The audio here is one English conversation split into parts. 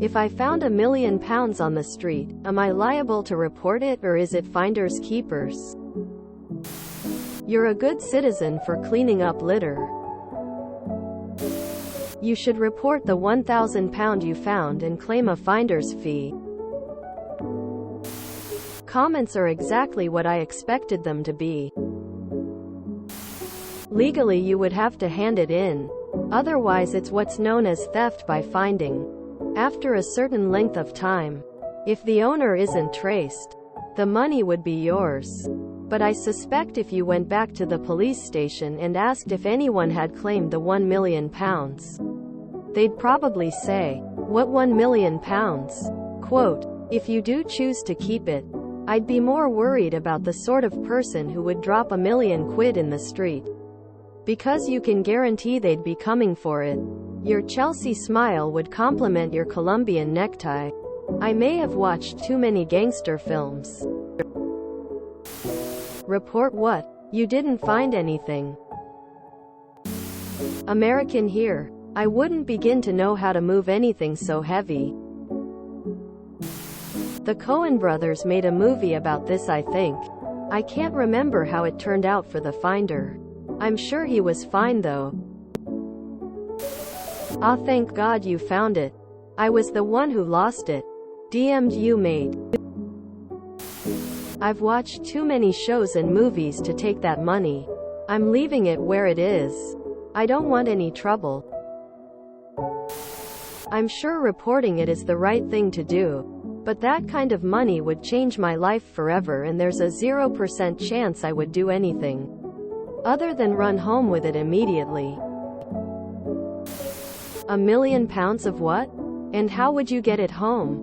If I found £1,000,000 on the street, am I liable to report it, or is it finders keepers? You're a good citizen for cleaning up litter. You should report the £1,000 you found and claim a finder's fee. Comments are exactly what I expected them to be. Legally you would have to hand it in. Otherwise it's what's known as theft by finding. After a certain length of time, if the owner isn't traced, the money would be yours. But I suspect if you went back to the police station and asked if anyone had claimed the £1,000,000, they'd probably say, "What £1,000,000?" Quote, "If you do choose to keep it, I'd be more worried about the sort of person who would drop £1,000,000 in the street. Because you can guarantee they'd be coming for it. Your Chelsea smile would complement your Colombian necktie. I may have watched too many gangster films." Report what? You didn't find anything. American here. I wouldn't begin to know how to move anything so heavy. The Coen brothers made a movie about this, I think. I can't remember how it turned out for the finder. I'm sure he was fine though. Ah, thank God you found it. I was the one who lost it. DM'd you, mate. I've watched too many shows and movies to take that money. I'm leaving it where it is. I don't want any trouble. I'm sure reporting it is the right thing to do. But that kind of money would change my life forever, and there's a 0% chance I would do anything other than run home with it immediately. £1,000,000 of what? And how would you get it home?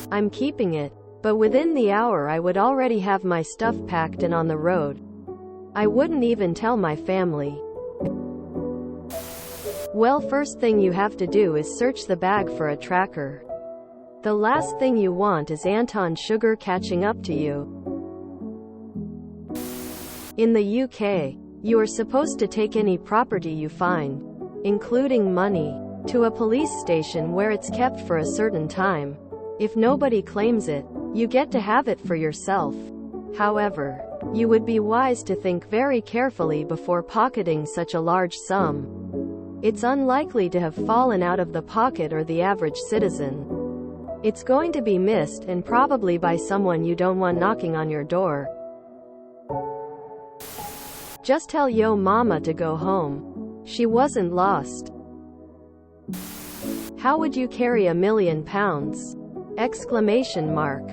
I'm keeping it. But within the hour I would already have my stuff packed and on the road. I wouldn't even tell my family. Well, first thing you have to do is search the bag for a tracker. The last thing you want is Anton Sugar catching up to you. In the UK, you are supposed to take any property you find, including money, to a police station where it's kept for a certain time. If nobody claims it, you get to have it for yourself. However, you would be wise to think very carefully before pocketing such a large sum. It's unlikely to have fallen out of the pocket or the average citizen. It's going to be missed, and probably by someone you don't want knocking on your door. Just tell yo mama to go home. She wasn't lost. How would you carry £1,000,000? Exclamation mark.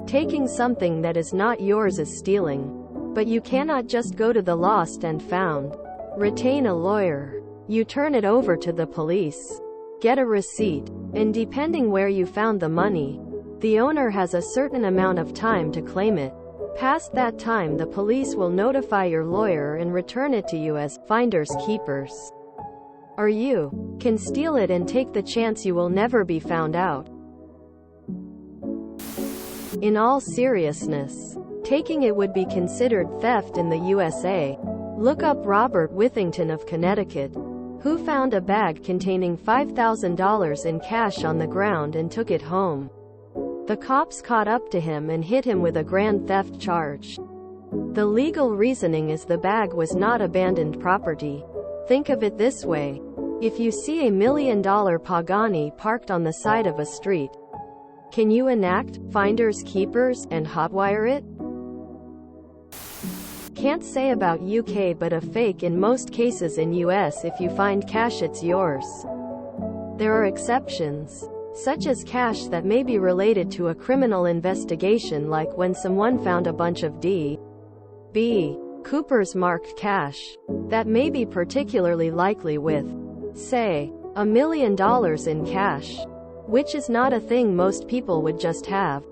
Taking something that is not yours is stealing. But you cannot just go to the lost and found. Retain a lawyer. You turn it over to the police. Get a receipt. And depending where you found the money, the owner has a certain amount of time to claim it. Past that time, the police will notify your lawyer and return it to you as finders keepers. Or you can steal it and take the chance you will never be found out. In all seriousness, taking it would be considered theft in the USA. Look up Robert Withington of Connecticut, who found a bag containing $5,000 in cash on the ground and took it home. The cops caught up to him and hit him with a grand theft charge. The legal reasoning is the bag was not abandoned property. Think of it this way. If you see a $1,000,000 Pagani parked on the side of a street, can you enact finders keepers and hotwire it? Can't say about UK, but a fake in most cases in US. If you find cash, it's yours. There are exceptions, such as cash that may be related to a criminal investigation, like when someone found a bunch of D.B. Cooper's marked cash. That may be particularly likely with, say, $1,000,000 in cash, which is not a thing most people would just have.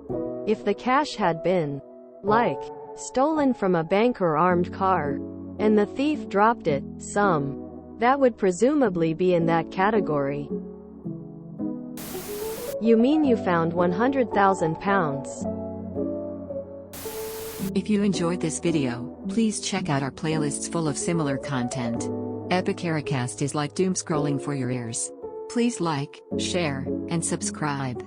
If the cash had been, like, stolen from a bank or armed car, and the thief dropped it, that would presumably be in that category. You mean you found £100,000? If you enjoyed this video, please check out our playlists full of similar content. TooAfraidToAsk is like doom scrolling for your ears. Please like, share, and subscribe.